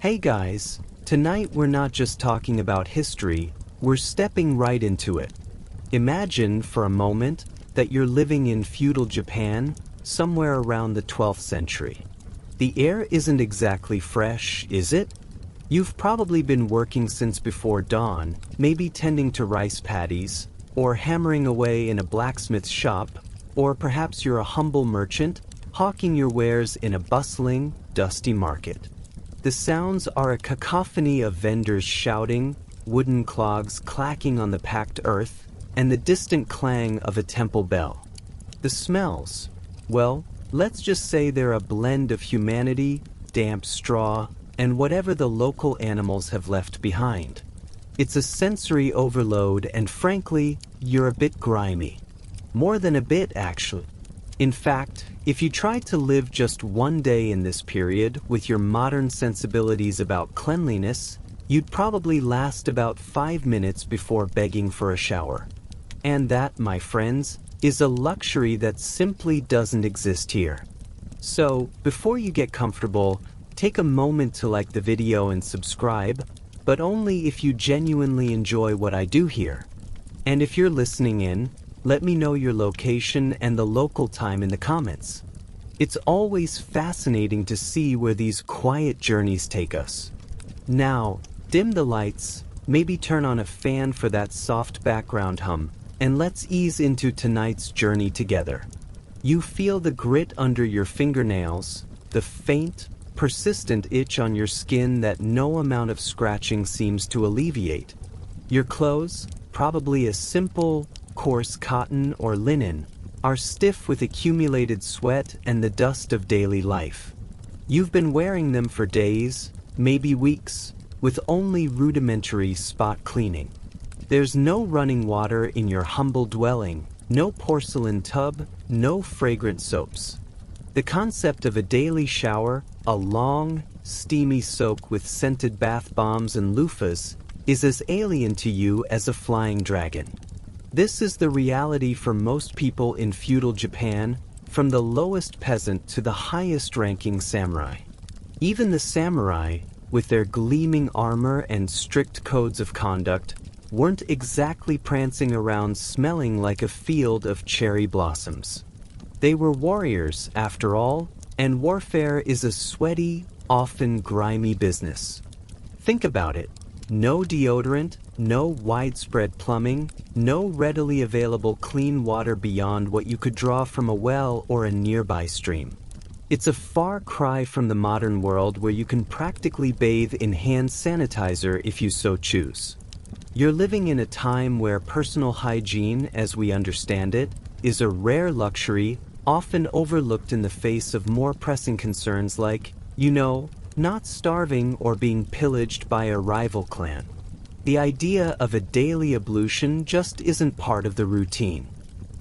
Hey guys, tonight we're not just talking about history, we're stepping right into it. Imagine for a moment that you're living in feudal Japan, somewhere around the 12th century. The air isn't exactly fresh, is it? You've probably been working since before dawn, maybe tending to rice paddies, or hammering away in a blacksmith's shop, or perhaps you're a humble merchant, hawking your wares in a bustling, dusty market. The sounds are a cacophony of vendors shouting, wooden clogs clacking on the packed earth, and the distant clang of a temple bell. The smells, well, let's just say they're a blend of humanity, damp straw, and whatever the local animals have left behind. It's a sensory overload, and frankly, you're a bit grimy. More than a bit, actually. In fact, if you tried to live just one day in this period with your modern sensibilities about cleanliness, you'd probably last about 5 minutes before begging for a shower. And that, my friends, is a luxury that simply doesn't exist here. So, before you get comfortable, take a moment to like the video and subscribe, but only if you genuinely enjoy what I do here. And if you're listening in, let me know your location and the local time in the comments. It's always fascinating to see where these quiet journeys take us. Now, dim the lights, maybe turn on a fan for that soft background hum, and let's ease into tonight's journey together. You feel the grit under your fingernails, the faint, persistent itch on your skin that no amount of scratching seems to alleviate. Your clothes, probably a simple, coarse cotton or linen, are stiff with accumulated sweat and the dust of daily life. You've been wearing them for days, maybe weeks, with only rudimentary spot cleaning. There's no running water in your humble dwelling, no porcelain tub, no fragrant soaps. The concept of a daily shower, a long, steamy soak with scented bath bombs and loofahs, is as alien to you as a flying dragon. This is the reality for most people in feudal Japan, from the lowest peasant to the highest-ranking samurai. Even the samurai, with their gleaming armor and strict codes of conduct, weren't exactly prancing around smelling like a field of cherry blossoms. They were warriors, after all, and warfare is a sweaty, often grimy business. Think about it. No deodorant, no widespread plumbing, no readily available clean water beyond what you could draw from a well or a nearby stream. It's a far cry from the modern world where you can practically bathe in hand sanitizer if you so choose. You're living in a time where personal hygiene, as we understand it, is a rare luxury, often overlooked in the face of more pressing concerns like, not starving or being pillaged by a rival clan. The idea of a daily ablution just isn't part of the routine.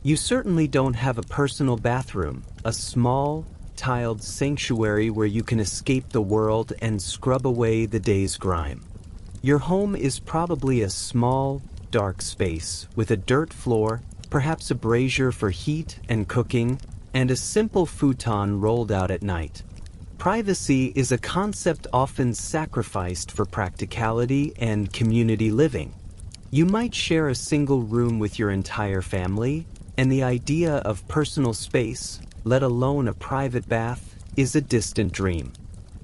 You certainly don't have a personal bathroom, a small, tiled sanctuary where you can escape the world and scrub away the day's grime. Your home is probably a small, dark space with a dirt floor, perhaps a brazier for heat and cooking, and a simple futon rolled out at night. Privacy is a concept often sacrificed for practicality and community living. You might share a single room with your entire family, and the idea of personal space, let alone a private bath, is a distant dream.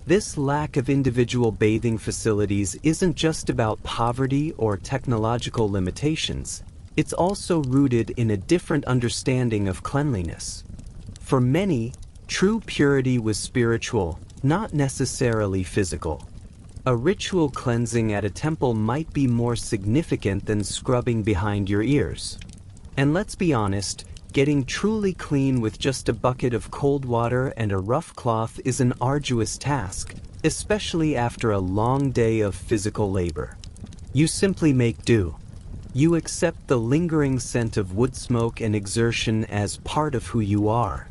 This lack of individual bathing facilities isn't just about poverty or technological limitations. It's also rooted in a different understanding of cleanliness. For many, true purity was spiritual, not necessarily physical. A ritual cleansing at a temple might be more significant than scrubbing behind your ears. And let's be honest, getting truly clean with just a bucket of cold water and a rough cloth is an arduous task, especially after a long day of physical labor. You simply make do. You accept the lingering scent of wood smoke and exertion as part of who you are.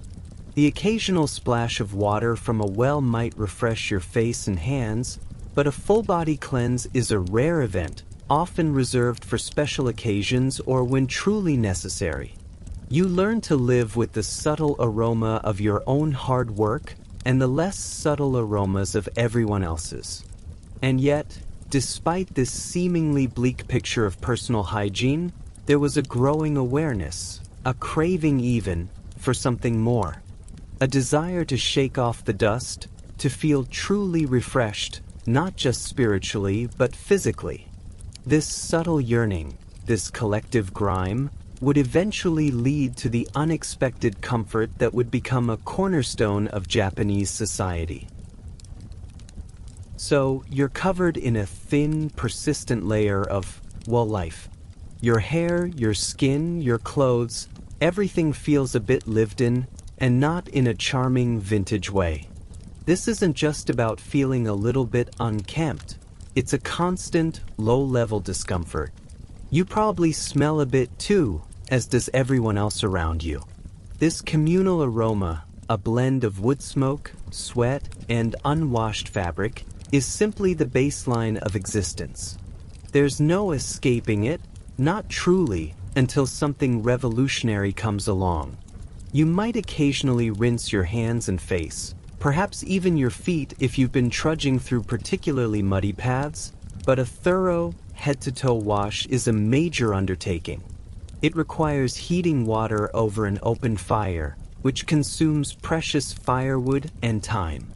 The occasional splash of water from a well might refresh your face and hands, but a full-body cleanse is a rare event, often reserved for special occasions or when truly necessary. You learn to live with the subtle aroma of your own hard work and the less subtle aromas of everyone else's. And yet, despite this seemingly bleak picture of personal hygiene, there was a growing awareness, a craving even, for something more. A desire to shake off the dust, to feel truly refreshed, not just spiritually, but physically. This subtle yearning, this collective grime, would eventually lead to the unexpected comfort that would become a cornerstone of Japanese society. So, you're covered in a thin, persistent layer of, well, life. Your hair, your skin, your clothes, everything feels a bit lived in, and not in a charming, vintage way. This isn't just about feeling a little bit unkempt. It's a constant, low-level discomfort. You probably smell a bit too, as does everyone else around you. This communal aroma, a blend of wood smoke, sweat, and unwashed fabric, is simply the baseline of existence. There's no escaping it, not truly, until something revolutionary comes along. You might occasionally rinse your hands and face, perhaps even your feet if you've been trudging through particularly muddy paths, but a thorough, head-to-toe wash is a major undertaking. It requires heating water over an open fire, which consumes precious firewood and time.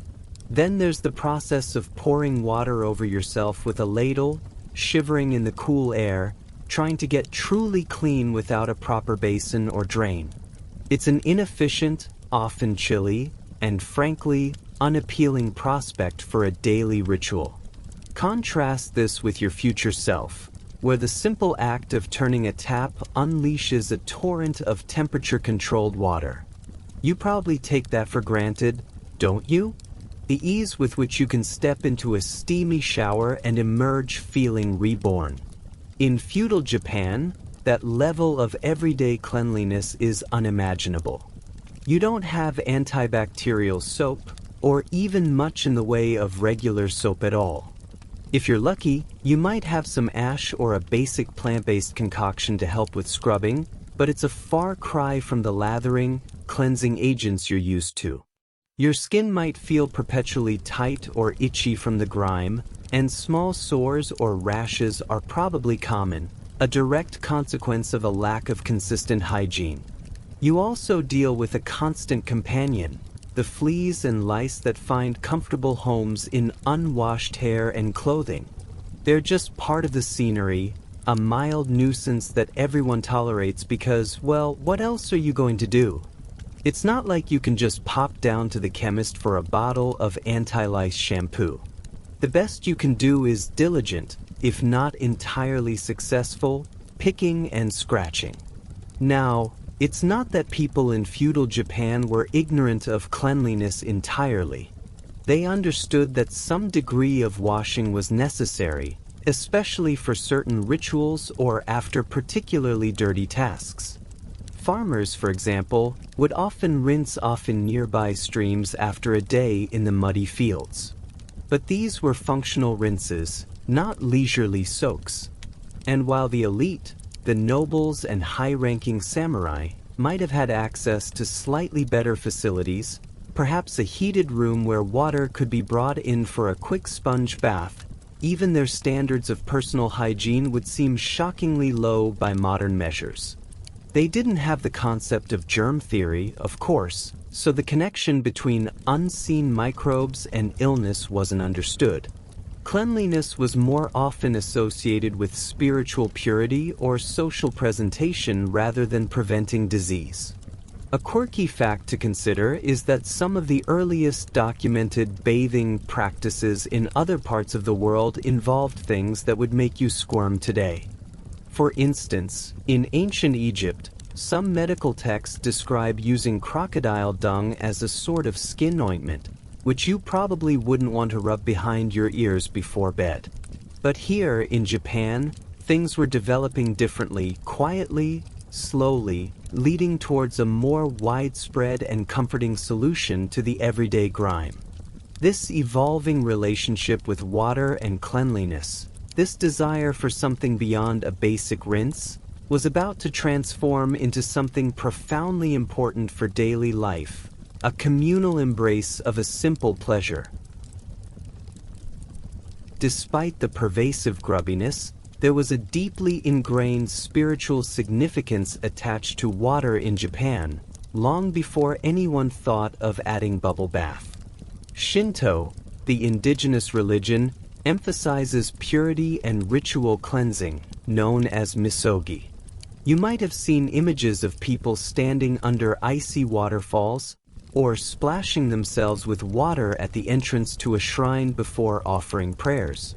Then there's the process of pouring water over yourself with a ladle, shivering in the cool air, trying to get truly clean without a proper basin or drain. It's an inefficient, often chilly, and frankly, unappealing prospect for a daily ritual. Contrast this with your future self, where the simple act of turning a tap unleashes a torrent of temperature-controlled water. You probably take that for granted, don't you? The ease with which you can step into a steamy shower and emerge feeling reborn. In feudal Japan, that level of everyday cleanliness is unimaginable. You don't have antibacterial soap, or even much in the way of regular soap at all. If you're lucky, you might have some ash or a basic plant-based concoction to help with scrubbing, but it's a far cry from the lathering, cleansing agents you're used to. Your skin might feel perpetually tight or itchy from the grime, and small sores or rashes are probably common, a direct consequence of a lack of consistent hygiene. You also deal with a constant companion, the fleas and lice that find comfortable homes in unwashed hair and clothing. They're just part of the scenery, a mild nuisance that everyone tolerates because, well, what else are you going to do? It's not like you can just pop down to the chemist for a bottle of anti-lice shampoo. The best you can do is diligent, if not entirely successful, picking and scratching. Now, it's not that people in feudal Japan were ignorant of cleanliness entirely. They understood that some degree of washing was necessary, especially for certain rituals or after particularly dirty tasks. Farmers, for example, would often rinse off in nearby streams after a day in the muddy fields. But these were functional rinses, not leisurely soaks. And while the elite, the nobles and high-ranking samurai, might have had access to slightly better facilities, perhaps a heated room where water could be brought in for a quick sponge bath, even their standards of personal hygiene would seem shockingly low by modern measures. They didn't have the concept of germ theory, of course, so the connection between unseen microbes and illness wasn't understood. Cleanliness was more often associated with spiritual purity or social presentation rather than preventing disease. A quirky fact to consider is that some of the earliest documented bathing practices in other parts of the world involved things that would make you squirm today. For instance, in ancient Egypt, some medical texts describe using crocodile dung as a sort of skin ointment, which you probably wouldn't want to rub behind your ears before bed. But here in Japan, things were developing differently, quietly, slowly, leading towards a more widespread and comforting solution to the everyday grime. This evolving relationship with water and cleanliness, this desire for something beyond a basic rinse, was about to transform into something profoundly important for daily life, a communal embrace of a simple pleasure. Despite the pervasive grubbiness, there was a deeply ingrained spiritual significance attached to water in Japan, long before anyone thought of adding bubble bath. Shinto, the indigenous religion, emphasizes purity and ritual cleansing, known as misogi. You might have seen images of people standing under icy waterfalls, or splashing themselves with water at the entrance to a shrine before offering prayers.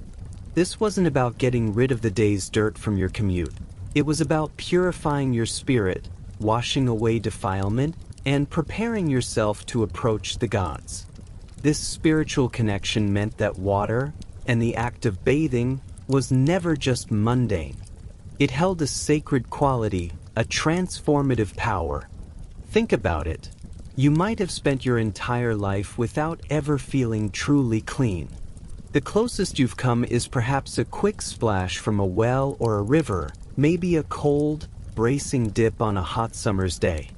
This wasn't about getting rid of the day's dirt from your commute. It was about purifying your spirit, washing away defilement, and preparing yourself to approach the gods. This spiritual connection meant that water, and the act of bathing, was never just mundane. It held a sacred quality, a transformative power. Think about it. You might have spent your entire life without ever feeling truly clean. The closest you've come is perhaps a quick splash from a well or a river, maybe a cold, bracing dip on a hot summer's day.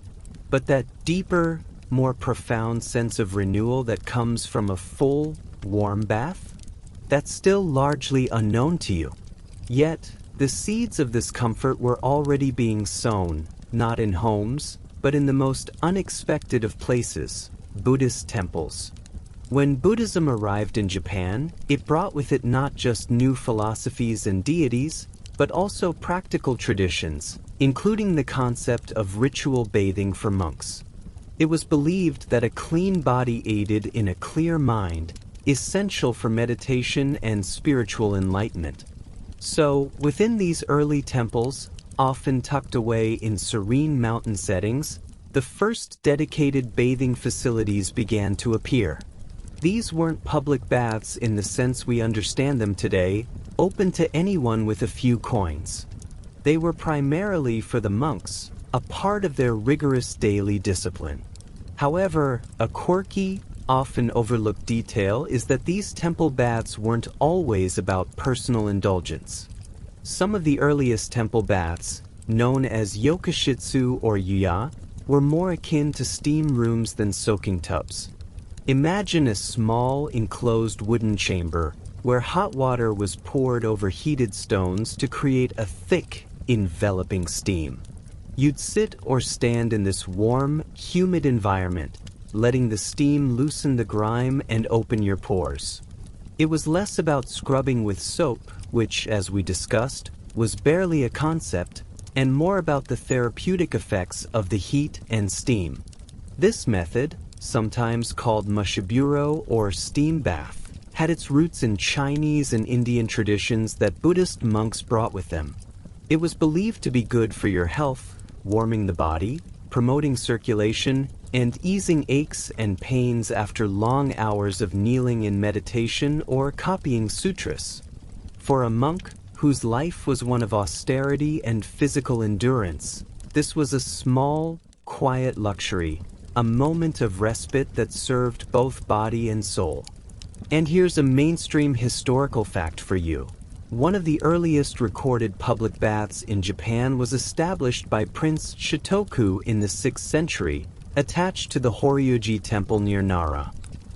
But that deeper, more profound sense of renewal that comes from a full, warm bath? That's still largely unknown to you. Yet, the seeds of this comfort were already being sown, not in homes, but in the most unexpected of places, Buddhist temples. When Buddhism arrived in Japan, it brought with it not just new philosophies and deities, but also practical traditions, including the concept of ritual bathing for monks. It was believed that a clean body aided in a clear mind, essential for meditation and spiritual enlightenment. So, within these early temples, often tucked away in serene mountain settings, the first dedicated bathing facilities began to appear. These weren't public baths in the sense we understand them today, open to anyone with a few coins. They were primarily for the monks, a part of their rigorous daily discipline. However, a quirky, often overlooked detail is that these temple baths weren't always about personal indulgence. Some of the earliest temple baths, known as yokashitsu or yuya, were more akin to steam rooms than soaking tubs. Imagine a small, enclosed wooden chamber where hot water was poured over heated stones to create a thick, enveloping steam. You'd sit or stand in this warm, humid environment, letting the steam loosen the grime and open your pores. It was less about scrubbing with soap, which, as we discussed, was barely a concept, and more about the therapeutic effects of the heat and steam. This method, sometimes called mushiburo or steam bath, had its roots in Chinese and Indian traditions that Buddhist monks brought with them. It was believed to be good for your health, warming the body, promoting circulation, and easing aches and pains after long hours of kneeling in meditation or copying sutras. For a monk whose life was one of austerity and physical endurance, this was a small, quiet luxury, a moment of respite that served both body and soul. And here's a mainstream historical fact for you. One of the earliest recorded public baths in Japan was established by Prince Shotoku in the 6th century, attached to the Horyuji Temple near Nara.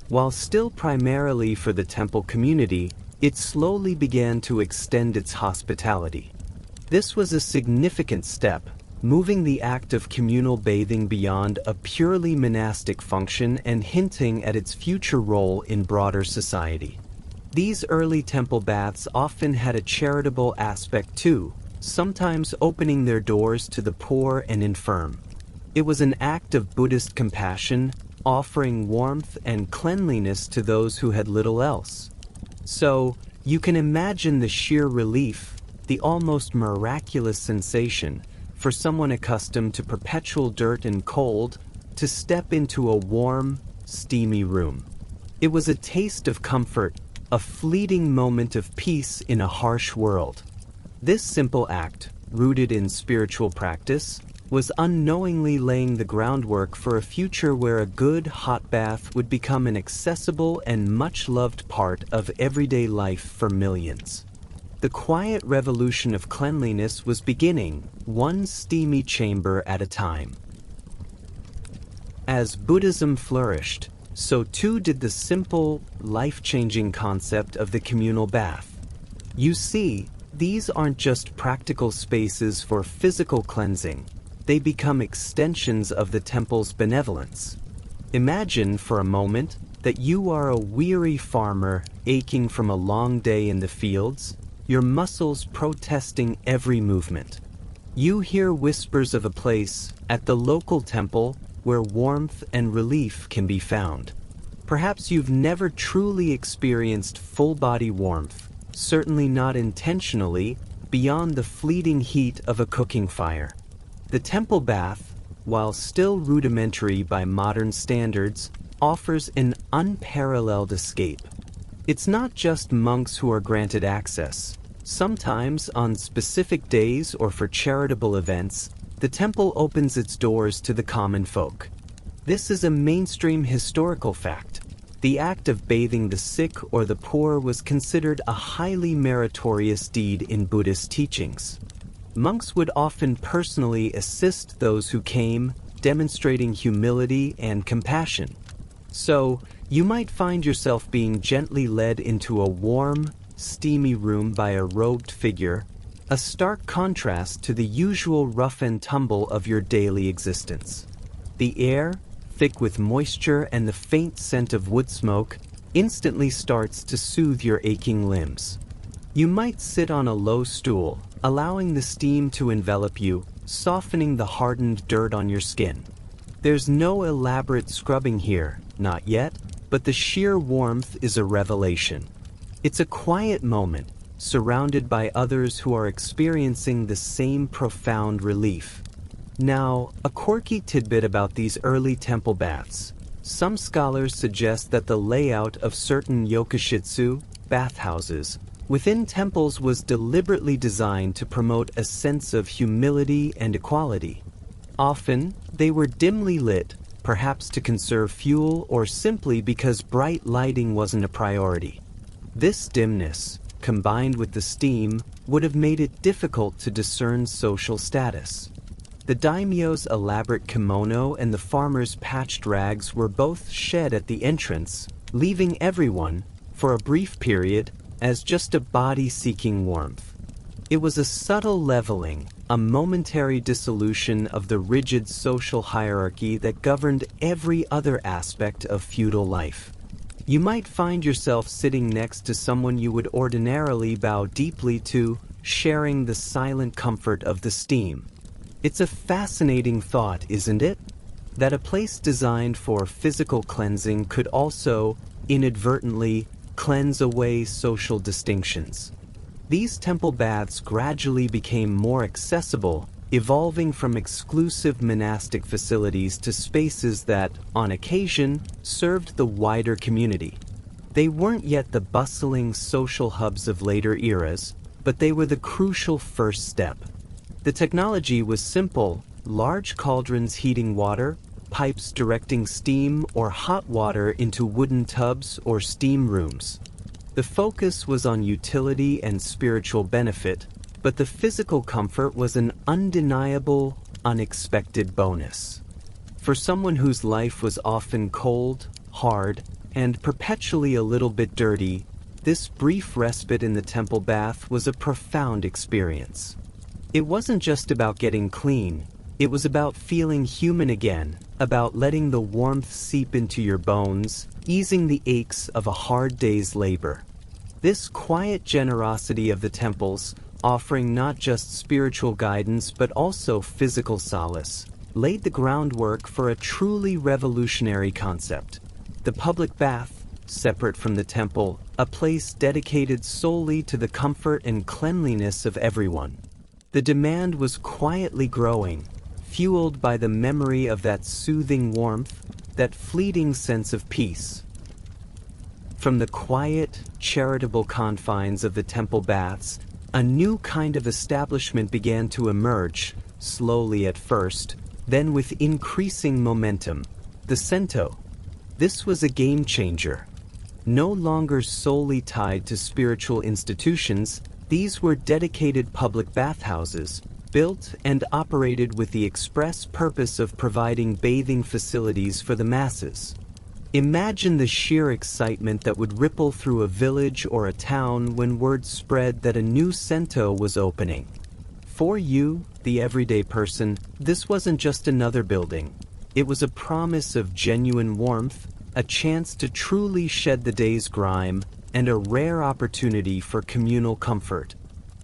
While still primarily for the temple community, it slowly began to extend its hospitality. This was a significant step, moving the act of communal bathing beyond a purely monastic function and hinting at its future role in broader society. These early temple baths often had a charitable aspect too, sometimes opening their doors to the poor and infirm. It was an act of Buddhist compassion, offering warmth and cleanliness to those who had little else. So, you can imagine the sheer relief, the almost miraculous sensation, for someone accustomed to perpetual dirt and cold, to step into a warm, steamy room. It was a taste of comfort, a fleeting moment of peace in a harsh world. This simple act, rooted in spiritual practice, was unknowingly laying the groundwork for a future where a good hot bath would become an accessible and much-loved part of everyday life for millions. The quiet revolution of cleanliness was beginning, one steamy chamber at a time. As Buddhism flourished, so too did the simple, life-changing concept of the communal bath. You see, these aren't just practical spaces for physical cleansing, they become extensions of the temple's benevolence. Imagine for a moment that you are a weary farmer aching from a long day in the fields, your muscles protesting every movement. You hear whispers of a place at the local temple where warmth and relief can be found. Perhaps you've never truly experienced full-body warmth, certainly not intentionally, beyond the fleeting heat of a cooking fire. The temple bath, while still rudimentary by modern standards, offers an unparalleled escape. It's not just monks who are granted access. Sometimes, on specific days or for charitable events, the temple opens its doors to the common folk. This is a mainstream historical fact. The act of bathing the sick or the poor was considered a highly meritorious deed in Buddhist teachings. Monks would often personally assist those who came, demonstrating humility and compassion. So, you might find yourself being gently led into a warm, steamy room by a robed figure, a stark contrast to the usual rough and tumble of your daily existence. The air, thick with moisture and the faint scent of wood smoke, instantly starts to soothe your aching limbs. You might sit on a low stool, allowing the steam to envelop you, softening the hardened dirt on your skin. There's no elaborate scrubbing here, not yet, but the sheer warmth is a revelation. It's a quiet moment, surrounded by others who are experiencing the same profound relief. Now, a quirky tidbit about these early temple baths. Some scholars suggest that the layout of certain yokoshitsu, bathhouses, within temples was deliberately designed to promote a sense of humility and equality. Often, they were dimly lit, perhaps to conserve fuel or simply because bright lighting wasn't a priority. This dimness, combined with the steam, would have made it difficult to discern social status. The daimyo's elaborate kimono and the farmer's patched rags were both shed at the entrance, leaving everyone, for a brief period, as just a body seeking warmth. It was a subtle leveling, a momentary dissolution of the rigid social hierarchy that governed every other aspect of feudal life. You might find yourself sitting next to someone you would ordinarily bow deeply to, sharing the silent comfort of the steam. It's a fascinating thought, isn't it? That a place designed for physical cleansing could also, inadvertently, cleanse away social distinctions. These temple baths gradually became more accessible, evolving from exclusive monastic facilities to spaces that, on occasion, served the wider community. They weren't yet the bustling social hubs of later eras, but they were the crucial first step. The technology was simple: large cauldrons heating water, pipes directing steam or hot water into wooden tubs or steam rooms. The focus was on utility and spiritual benefit, but the physical comfort was an undeniable, unexpected bonus. For someone whose life was often cold, hard, and perpetually a little bit dirty, this brief respite in the temple bath was a profound experience. It wasn't just about getting clean, it was about feeling human again, about letting the warmth seep into your bones, easing the aches of a hard day's labor. This quiet generosity of the temples, offering not just spiritual guidance but also physical solace, laid the groundwork for a truly revolutionary concept. The public bath, separate from the temple, a place dedicated solely to the comfort and cleanliness of everyone. The demand was quietly growing, fueled by the memory of that soothing warmth, that fleeting sense of peace. From the quiet, charitable confines of the temple baths, a new kind of establishment began to emerge, slowly at first, then with increasing momentum: the sento. This was a game changer. No longer solely tied to spiritual institutions, these were dedicated public bathhouses, built and operated with the express purpose of providing bathing facilities for the masses. Imagine the sheer excitement that would ripple through a village or a town when word spread that a new sento was opening. For you, the everyday person, this wasn't just another building. It was a promise of genuine warmth, a chance to truly shed the day's grime, and a rare opportunity for communal comfort.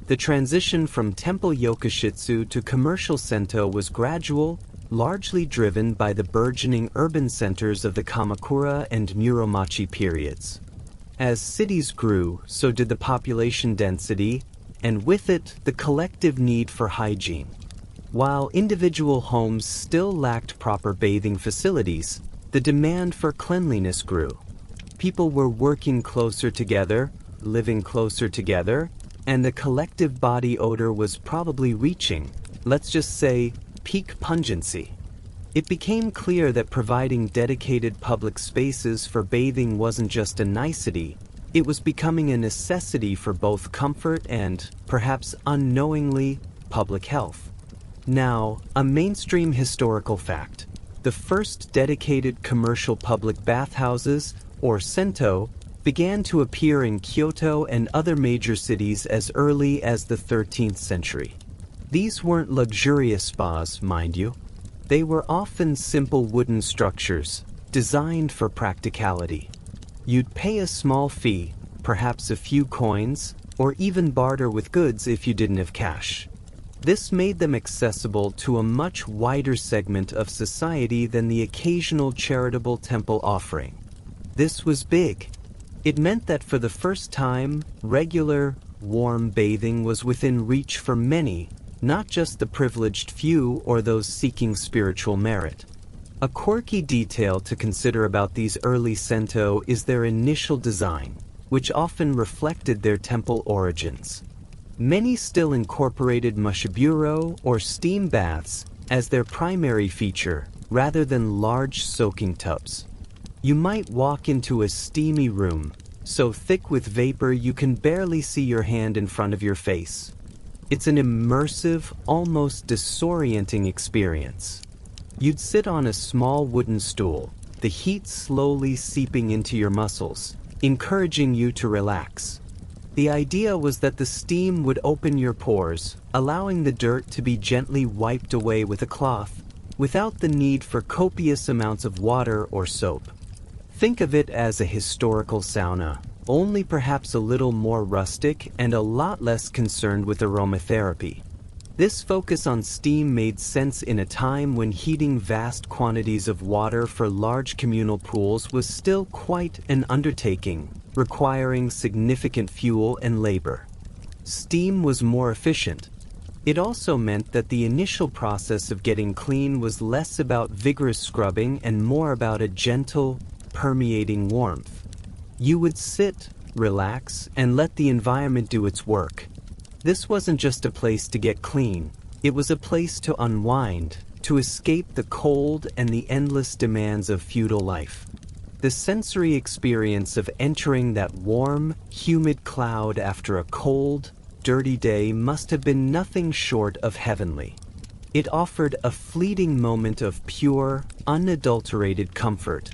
The transition from temple yokoshitsu to commercial sento was gradual, largely driven by the burgeoning urban centers of the Kamakura and Muromachi periods. As cities grew, so did the population density, and with it, the collective need for hygiene. While individual homes still lacked proper bathing facilities, the demand for cleanliness grew. People were working closer together, living closer together, and the collective body odor was probably reaching, let's just say, peak pungency. It became clear that providing dedicated public spaces for bathing wasn't just a nicety, it was becoming a necessity for both comfort and, perhaps unknowingly, public health. Now, a mainstream historical fact. The first dedicated commercial public bathhouses, or sento, began to appear in Kyoto and other major cities as early as the 13th century. These weren't luxurious spas, mind you. They were often simple wooden structures, designed for practicality. You'd pay a small fee, perhaps a few coins, or even barter with goods if you didn't have cash. This made them accessible to a much wider segment of society than the occasional charitable temple offering. This was big. It meant that for the first time, regular, warm bathing was within reach for many, not just the privileged few or those seeking spiritual merit. A quirky detail to consider about these early sento is their initial design, which often reflected their temple origins. Many still incorporated mushiburo or steam baths as their primary feature, rather than large soaking tubs. You might walk into a steamy room, so thick with vapor you can barely see your hand in front of your face. It's an immersive, almost disorienting experience. You'd sit on a small wooden stool, the heat slowly seeping into your muscles, encouraging you to relax. The idea was that the steam would open your pores, allowing the dirt to be gently wiped away with a cloth, without the need for copious amounts of water or soap. Think of it as a historical sauna, only perhaps a little more rustic and a lot less concerned with aromatherapy. This focus on steam made sense in a time when heating vast quantities of water for large communal pools was still quite an undertaking, requiring significant fuel and labor. Steam was more efficient. It also meant that the initial process of getting clean was less about vigorous scrubbing and more about a gentle, permeating warmth. You would sit, relax, and let the environment do its work. This wasn't just a place to get clean, it was a place to unwind, to escape the cold and the endless demands of feudal life. The sensory experience of entering that warm, humid cloud after a cold, dirty day must have been nothing short of heavenly. It offered a fleeting moment of pure, unadulterated comfort.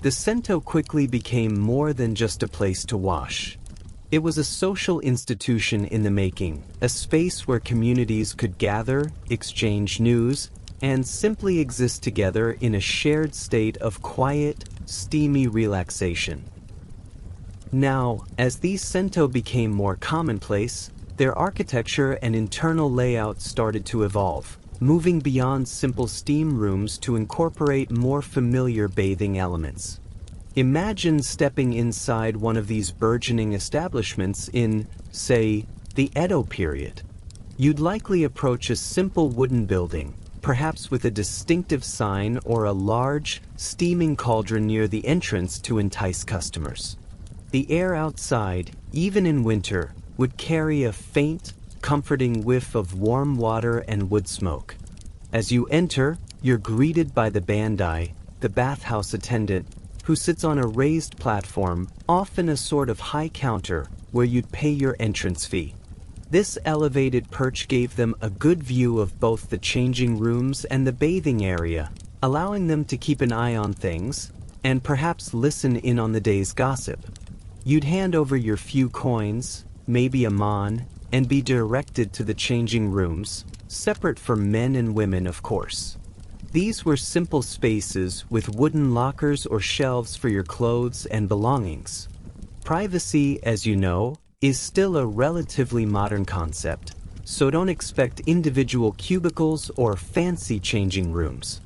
The sento quickly became more than just a place to wash. It was a social institution in the making, a space where communities could gather, exchange news, and simply exist together in a shared state of quiet, steamy relaxation. Now, as these sento became more commonplace, their architecture and internal layout started to evolve, moving beyond simple steam rooms to incorporate more familiar bathing elements. Imagine stepping inside one of these burgeoning establishments in, say, the Edo period. You'd likely approach a simple wooden building, perhaps with a distinctive sign or a large, steaming cauldron near the entrance to entice customers. The air outside, even in winter, would carry a faint, comforting whiff of warm water and wood smoke. As you enter, you're greeted by the bandai, the bathhouse attendant, who sits on a raised platform, often a sort of high counter, where you'd pay your entrance fee. This elevated perch gave them a good view of both the changing rooms and the bathing area, allowing them to keep an eye on things, and perhaps listen in on the day's gossip. You'd hand over your few coins, maybe a mon, and be directed to the changing rooms, separate for men and women, of course. These were simple spaces with wooden lockers or shelves for your clothes and belongings. Privacy, as you know, is still a relatively modern concept, so don't expect individual cubicles or fancy changing rooms.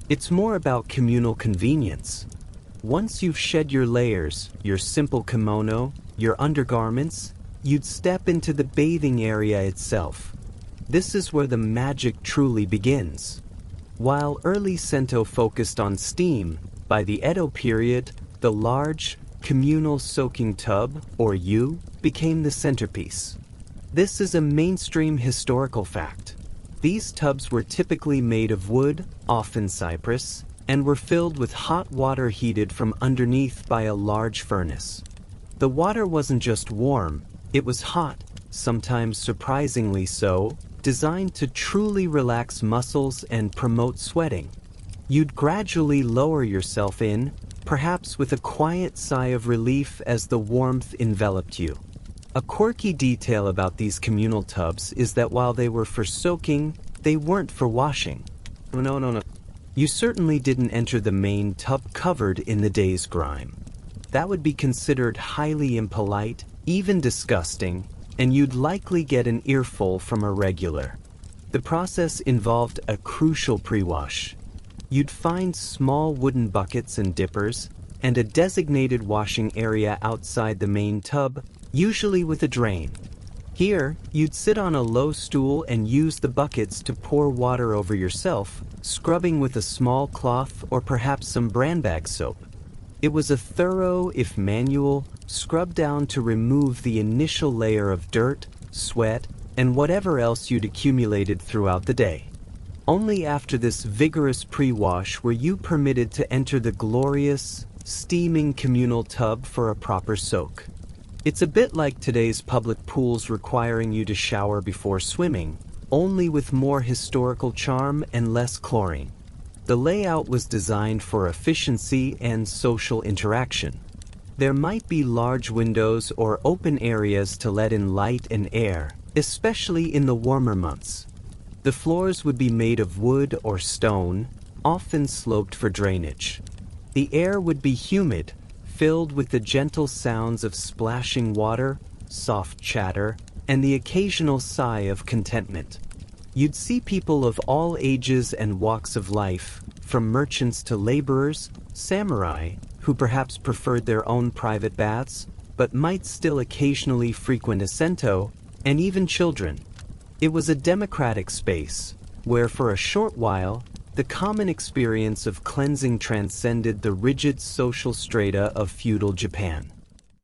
It's more about communal convenience. Once you've shed your layers, your simple kimono, your undergarments, you'd step into the bathing area itself. This is where the magic truly begins. While early Sento focused on steam, by the Edo period, the large, communal soaking tub, or yu, became the centerpiece. This is a mainstream historical fact. These tubs were typically made of wood, often cypress, and were filled with hot water heated from underneath by a large furnace. The water wasn't just warm, it was hot, sometimes surprisingly so, designed to truly relax muscles and promote sweating. You'd gradually lower yourself in, perhaps with a quiet sigh of relief as the warmth enveloped you. A quirky detail about these communal tubs is that while they were for soaking, they weren't for washing. No. You certainly didn't enter the main tub covered in the day's grime. That would be considered highly impolite, even disgusting, and you'd likely get an earful from a regular. The process involved a crucial pre-wash. You'd find small wooden buckets and dippers, and a designated washing area outside the main tub, usually with a drain. Here, you'd sit on a low stool and use the buckets to pour water over yourself, scrubbing with a small cloth or perhaps some bran bag soap. It was a thorough, if manual, scrub down to remove the initial layer of dirt, sweat, and whatever else you'd accumulated throughout the day. Only after this vigorous pre-wash were you permitted to enter the glorious, steaming communal tub for a proper soak. It's a bit like today's public pools requiring you to shower before swimming, only with more historical charm and less chlorine. The layout was designed for efficiency and social interaction. There might be large windows or open areas to let in light and air, especially in the warmer months. The floors would be made of wood or stone, often sloped for drainage. The air would be humid, filled with the gentle sounds of splashing water, soft chatter, and the occasional sigh of contentment. You'd see people of all ages and walks of life, from merchants to laborers, samurai, who perhaps preferred their own private baths, but might still occasionally frequent a sento, and even children. It was a democratic space, where for a short while, the common experience of cleansing transcended the rigid social strata of feudal Japan.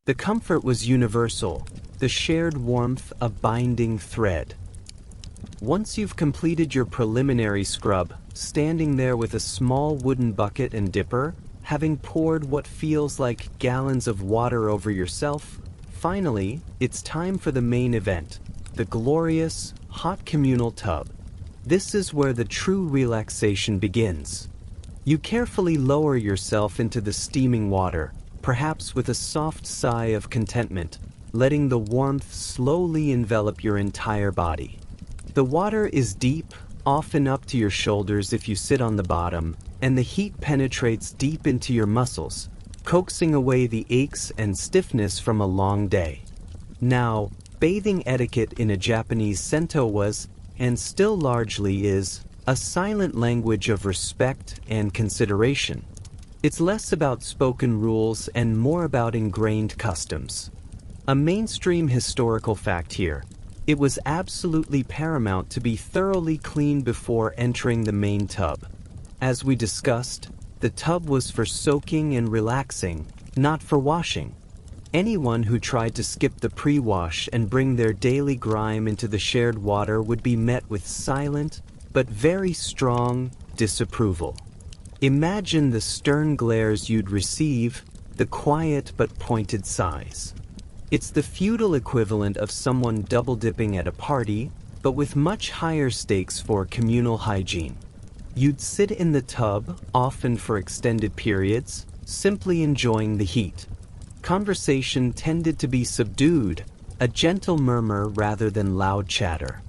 The comfort was universal, the shared warmth a binding thread. Once you've completed your preliminary scrub, standing there with a small wooden bucket and dipper, having poured what feels like gallons of water over yourself, finally, it's time for the main event, the glorious, hot communal tub. This is where the true relaxation begins. You carefully lower yourself into the steaming water, perhaps with a soft sigh of contentment, letting the warmth slowly envelop your entire body. The water is deep, often up to your shoulders if you sit on the bottom, and the heat penetrates deep into your muscles, coaxing away the aches and stiffness from a long day. Now, bathing etiquette in a Japanese sento was, and still largely is, a silent language of respect and consideration. It's less about spoken rules and more about ingrained customs. A mainstream historical fact here. It was absolutely paramount to be thoroughly clean before entering the main tub. As we discussed, the tub was for soaking and relaxing, not for washing. Anyone who tried to skip the pre-wash and bring their daily grime into the shared water would be met with silent, but very strong, disapproval. Imagine the stern glares you'd receive, the quiet but pointed sighs. It's the feudal equivalent of someone double-dipping at a party, but with much higher stakes for communal hygiene. You'd sit in the tub, often for extended periods, simply enjoying the heat. Conversation tended to be subdued, a gentle murmur rather than loud chatter.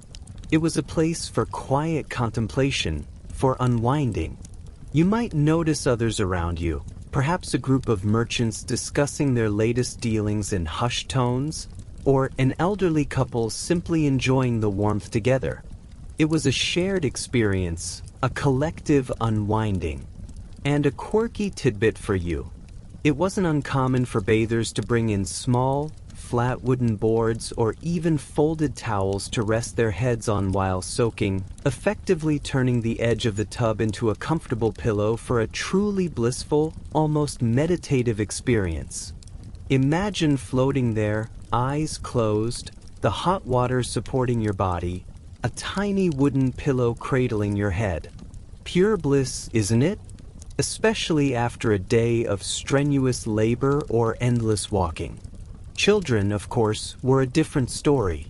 It was a place for quiet contemplation, for unwinding. You might notice others around you, perhaps a group of merchants discussing their latest dealings in hushed tones, or an elderly couple simply enjoying the warmth together. It was a shared experience, a collective unwinding. And a quirky tidbit for you. It wasn't uncommon for bathers to bring in small, flat wooden boards or even folded towels to rest their heads on while soaking, effectively turning the edge of the tub into a comfortable pillow for a truly blissful, almost meditative experience. Imagine floating there, eyes closed, the hot water supporting your body, a tiny wooden pillow cradling your head. Pure bliss, isn't it? Especially after a day of strenuous labor or endless walking. Children, of course, were a different story.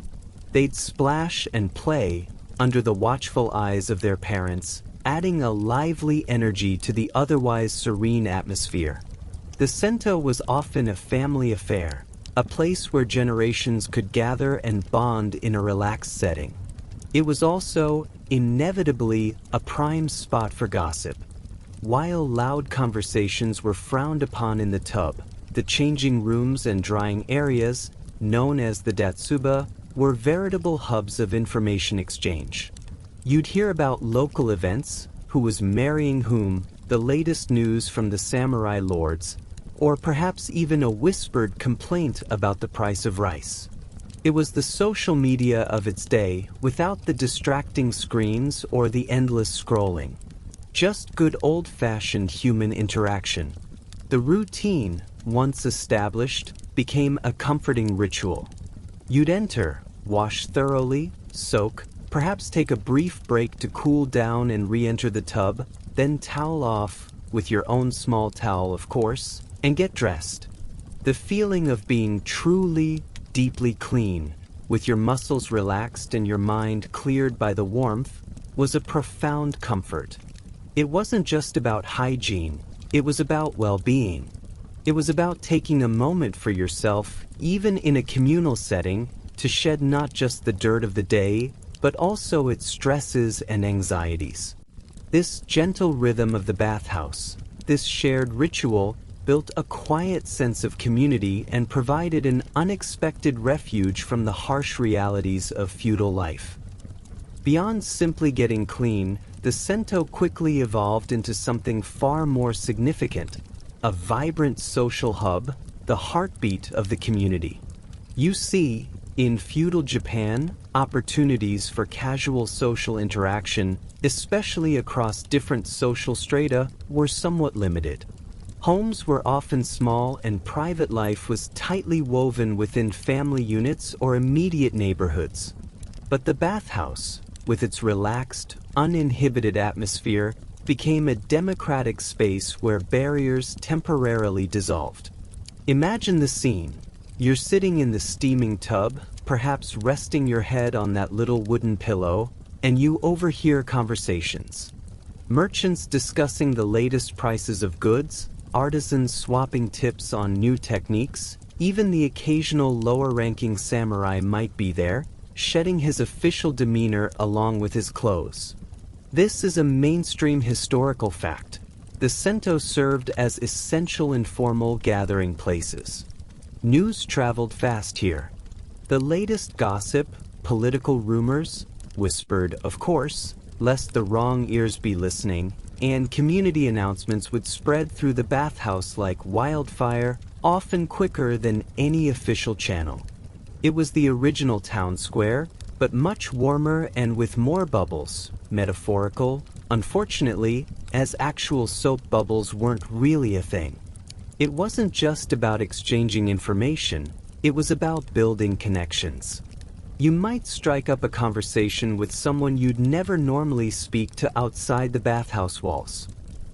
They'd splash and play under the watchful eyes of their parents, adding a lively energy to the otherwise serene atmosphere. The sento was often a family affair, a place where generations could gather and bond in a relaxed setting. It was also, inevitably, a prime spot for gossip. While loud conversations were frowned upon in the tub, the changing rooms and drying areas, known as the datsuba, were veritable hubs of information exchange. You'd hear about local events, who was marrying whom, the latest news from the samurai lords, or perhaps even a whispered complaint about the price of rice. It was the social media of its day without the distracting screens or the endless scrolling. Just good old-fashioned human interaction. The routine, once established, became a comforting ritual. You'd enter, wash thoroughly, soak, perhaps take a brief break to cool down and re-enter the tub, then towel off, with your own small towel of course, and get dressed. The feeling of being truly, deeply clean, with your muscles relaxed and your mind cleared by the warmth, was a profound comfort. It wasn't just about hygiene, it was about well-being. It was about taking a moment for yourself, even in a communal setting, to shed not just the dirt of the day, but also its stresses and anxieties. This gentle rhythm of the bathhouse, this shared ritual, built a quiet sense of community and provided an unexpected refuge from the harsh realities of feudal life. Beyond simply getting clean, the sento quickly evolved into something far more significant, a vibrant social hub, the heartbeat of the community. You see, in feudal Japan, opportunities for casual social interaction, especially across different social strata, were somewhat limited. Homes were often small and private life was tightly woven within family units or immediate neighborhoods. But the bathhouse, with its relaxed, uninhibited atmosphere, became a democratic space where barriers temporarily dissolved. Imagine the scene. You're sitting in the steaming tub, perhaps resting your head on that little wooden pillow, and you overhear conversations. Merchants discussing the latest prices of goods, artisans swapping tips on new techniques, even the occasional lower-ranking samurai might be there, shedding his official demeanor along with his clothes. This is a mainstream historical fact. The sento served as essential informal gathering places. News traveled fast here. The latest gossip, political rumors, whispered, of course, lest the wrong ears be listening, and community announcements would spread through the bathhouse like wildfire, often quicker than any official channel. It was the original town square, but much warmer and with more bubbles, metaphorical, unfortunately, as actual soap bubbles weren't really a thing. It wasn't just about exchanging information, it was about building connections. You might strike up a conversation with someone you'd never normally speak to outside the bathhouse walls.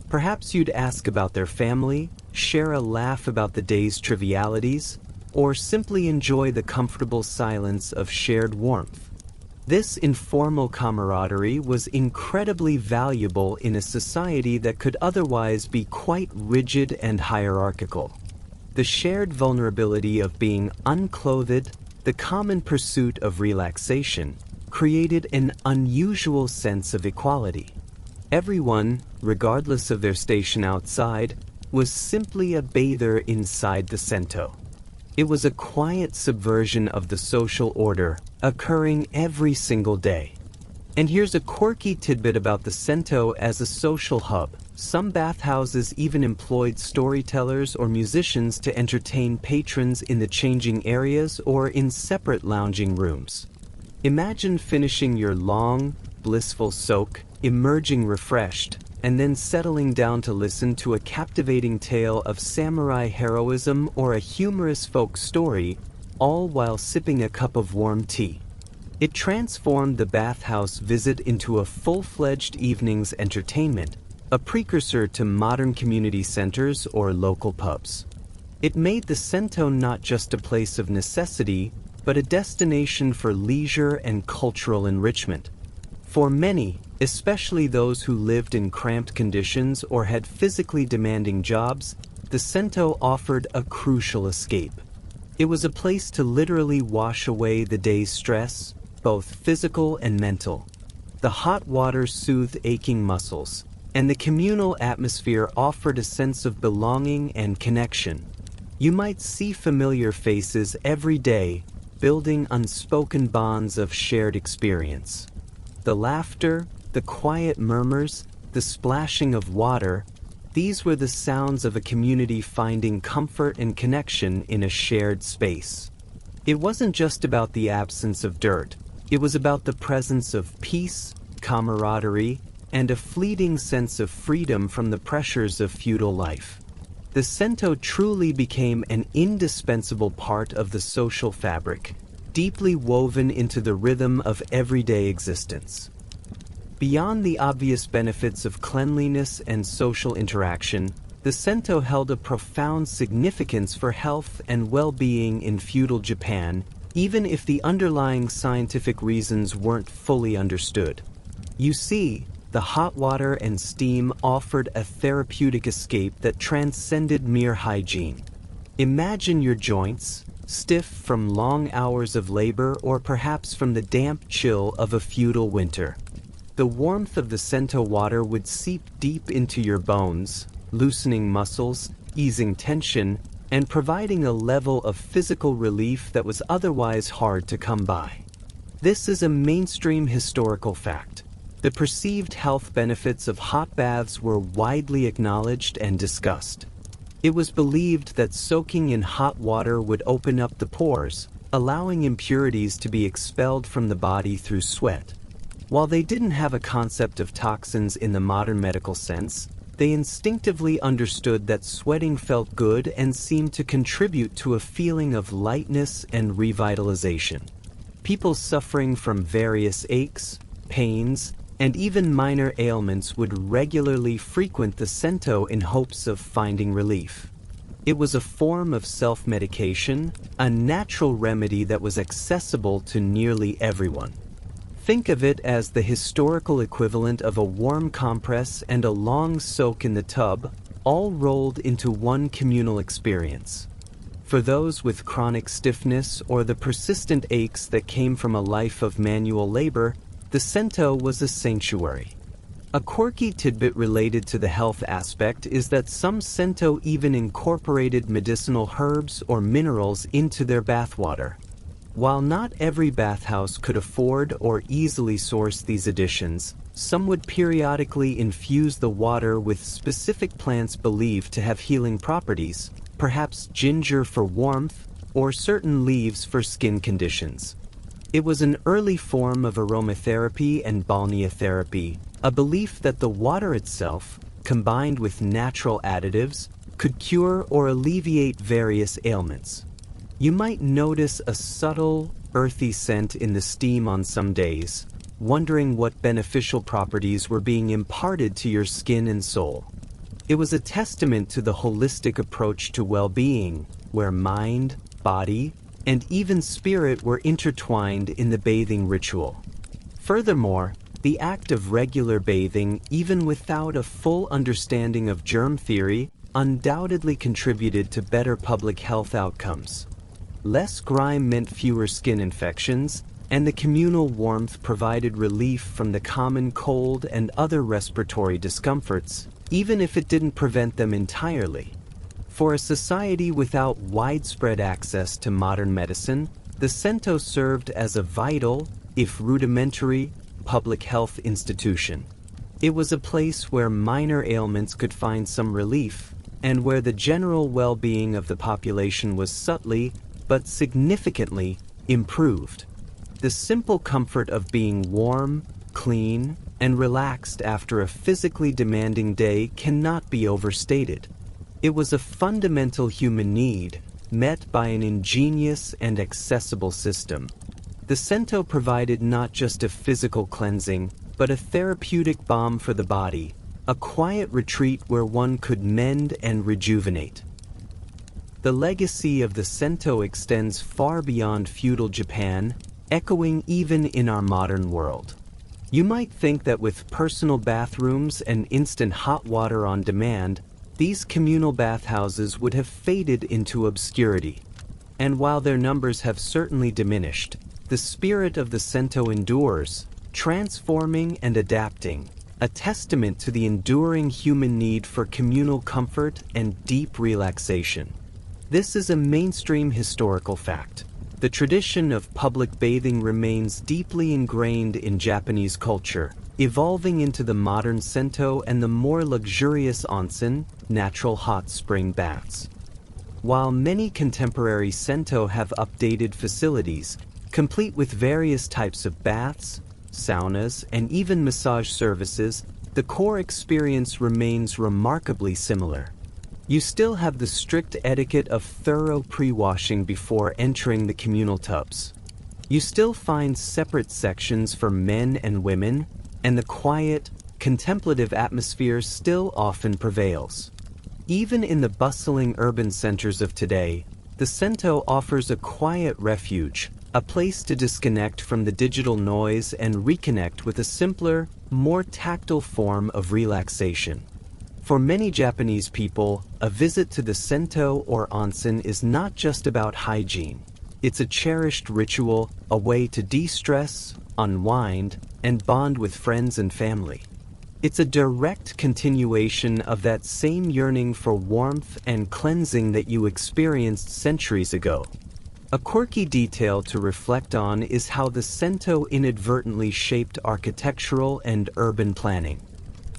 Perhaps you'd ask about their family, share a laugh about the day's trivialities, or simply enjoy the comfortable silence of shared warmth. This informal camaraderie was incredibly valuable in a society that could otherwise be quite rigid and hierarchical. The shared vulnerability of being unclothed, the common pursuit of relaxation, created an unusual sense of equality. Everyone, regardless of their station outside, was simply a bather inside the sento. It was a quiet subversion of the social order, occurring every single day. And here's a quirky tidbit about the sento as a social hub. Some bathhouses even employed storytellers or musicians to entertain patrons in the changing areas or in separate lounging rooms. Imagine finishing your long, blissful soak, emerging refreshed, and then settling down to listen to a captivating tale of samurai heroism or a humorous folk story, all while sipping a cup of warm tea. It transformed the bathhouse visit into a full-fledged evening's entertainment, a precursor to modern community centers or local pubs. It made the sento not just a place of necessity, but a destination for leisure and cultural enrichment. For many, especially those who lived in cramped conditions or had physically demanding jobs, the sento offered a crucial escape. It was a place to literally wash away the day's stress, both physical and mental. The hot water soothed aching muscles, and the communal atmosphere offered a sense of belonging and connection. You might see familiar faces every day, building unspoken bonds of shared experience. The laughter, the quiet murmurs, the splashing of water, these were the sounds of a community finding comfort and connection in a shared space. It wasn't just about the absence of dirt, it was about the presence of peace, camaraderie, and a fleeting sense of freedom from the pressures of feudal life. The sento truly became an indispensable part of the social fabric, deeply woven into the rhythm of everyday existence. Beyond the obvious benefits of cleanliness and social interaction, the sento held a profound significance for health and well-being in feudal Japan, even if the underlying scientific reasons weren't fully understood. You see, the hot water and steam offered a therapeutic escape that transcended mere hygiene. Imagine your joints, stiff from long hours of labor or perhaps from the damp chill of a feudal winter. The warmth of the sento water would seep deep into your bones, loosening muscles, easing tension, and providing a level of physical relief that was otherwise hard to come by. This is a mainstream historical fact. The perceived health benefits of hot baths were widely acknowledged and discussed. It was believed that soaking in hot water would open up the pores, allowing impurities to be expelled from the body through sweat. While they didn't have a concept of toxins in the modern medical sense, they instinctively understood that sweating felt good and seemed to contribute to a feeling of lightness and revitalization. People suffering from various aches, pains, and even minor ailments would regularly frequent the sento in hopes of finding relief. It was a form of self-medication, a natural remedy that was accessible to nearly everyone. Think of it as the historical equivalent of a warm compress and a long soak in the tub, all rolled into one communal experience. For those with chronic stiffness or the persistent aches that came from a life of manual labor, the sento was a sanctuary. A quirky tidbit related to the health aspect is that some sento even incorporated medicinal herbs or minerals into their bathwater. While not every bathhouse could afford or easily source these additions, some would periodically infuse the water with specific plants believed to have healing properties, perhaps ginger for warmth or certain leaves for skin conditions. It was an early form of aromatherapy and balneotherapy, a belief that the water itself, combined with natural additives, could cure or alleviate various ailments. You might notice a subtle, earthy scent in the steam on some days, wondering what beneficial properties were being imparted to your skin and soul. It was a testament to the holistic approach to well-being, where mind, body, and even spirit were intertwined in the bathing ritual. Furthermore, the act of regular bathing, even without a full understanding of germ theory, undoubtedly contributed to better public health outcomes. Less grime meant fewer skin infections, and the communal warmth provided relief from the common cold and other respiratory discomforts, even if it didn't prevent them entirely. For a society without widespread access to modern medicine, the sento served as a vital, if rudimentary, public health institution. It was a place where minor ailments could find some relief, and where the general well-being of the population was subtly, but significantly, improved. The simple comfort of being warm, clean, and relaxed after a physically demanding day cannot be overstated. It was a fundamental human need, met by an ingenious and accessible system. The sento provided not just a physical cleansing, but a therapeutic balm for the body, a quiet retreat where one could mend and rejuvenate. The legacy of the sento extends far beyond feudal Japan, echoing even in our modern world. You might think that with personal bathrooms and instant hot water on demand, these communal bathhouses would have faded into obscurity. And while their numbers have certainly diminished, the spirit of the sento endures, transforming and adapting, a testament to the enduring human need for communal comfort and deep relaxation. This is a mainstream historical fact. The tradition of public bathing remains deeply ingrained in Japanese culture, evolving into the modern sento and the more luxurious onsen, natural hot spring baths. While many contemporary sento have updated facilities, complete with various types of baths, saunas, and even massage services, the core experience remains remarkably similar. You still have the strict etiquette of thorough pre-washing before entering the communal tubs. You still find separate sections for men and women, and the quiet, contemplative atmosphere still often prevails. Even in the bustling urban centers of today, the sento offers a quiet refuge, a place to disconnect from the digital noise and reconnect with a simpler, more tactile form of relaxation. For many Japanese people, a visit to the sento or onsen is not just about hygiene. It's a cherished ritual, a way to de-stress, unwind, and bond with friends and family. It's a direct continuation of that same yearning for warmth and cleansing that you experienced centuries ago. A quirky detail to reflect on is how the sento inadvertently shaped architectural and urban planning.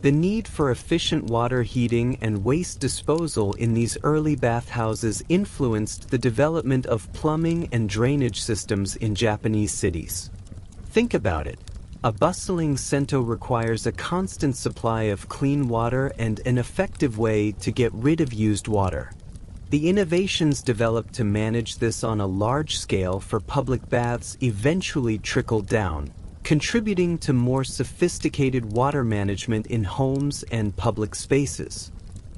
The need for efficient water heating and waste disposal in these early bathhouses influenced the development of plumbing and drainage systems in Japanese cities. Think about it. A bustling sento requires a constant supply of clean water and an effective way to get rid of used water. The innovations developed to manage this on a large scale for public baths eventually trickled down, contributing to more sophisticated water management in homes and public spaces.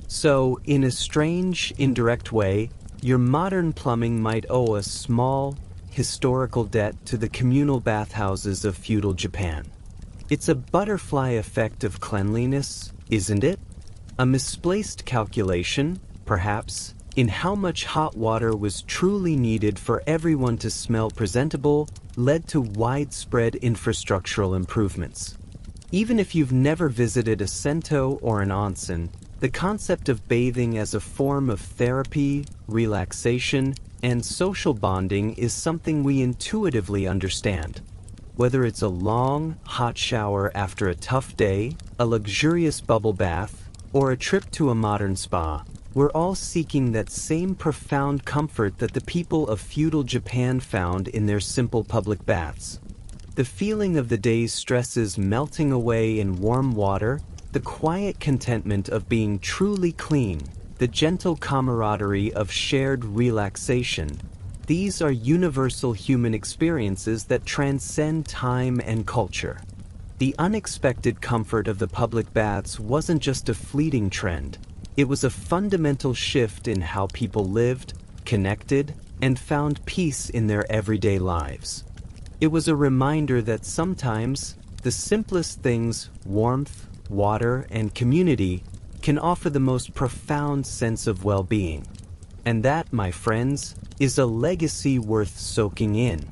So, in a strange, indirect way, your modern plumbing might owe a small, historical debt to the communal bathhouses of feudal Japan. It's a butterfly effect of cleanliness, isn't it? A misplaced calculation, perhaps, in how much hot water was truly needed for everyone to smell presentable led to widespread infrastructural improvements. Even if you've never visited a sento or an onsen, the concept of bathing as a form of therapy, relaxation, and social bonding is something we intuitively understand. Whether it's a long, hot shower after a tough day, a luxurious bubble bath, or a trip to a modern spa, we're all seeking that same profound comfort that the people of feudal Japan found in their simple public baths. The feeling of the day's stresses melting away in warm water, the quiet contentment of being truly clean, the gentle camaraderie of shared relaxation, these are universal human experiences that transcend time and culture. The unexpected comfort of the public baths wasn't just a fleeting trend. It was a fundamental shift in how people lived, connected, and found peace in their everyday lives. It was a reminder that sometimes the simplest things, warmth, water, and community, can offer the most profound sense of well-being. And that, my friends, is a legacy worth soaking in.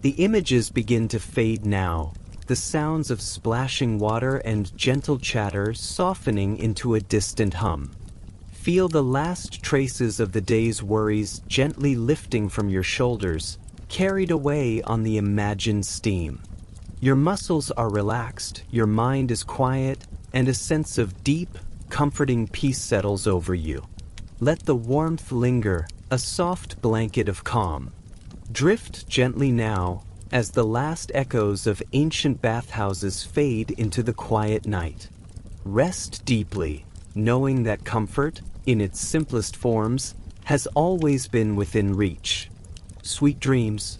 The images begin to fade now, the sounds of splashing water and gentle chatter softening into a distant hum. Feel the last traces of the day's worries gently lifting from your shoulders, carried away on the imagined steam. Your muscles are relaxed, your mind is quiet, and a sense of deep, comforting peace settles over you. Let the warmth linger, a soft blanket of calm. Drift gently now, as the last echoes of ancient bathhouses fade into the quiet night. Rest deeply, knowing that comfort, in its simplest forms, has always been within reach. Sweet dreams.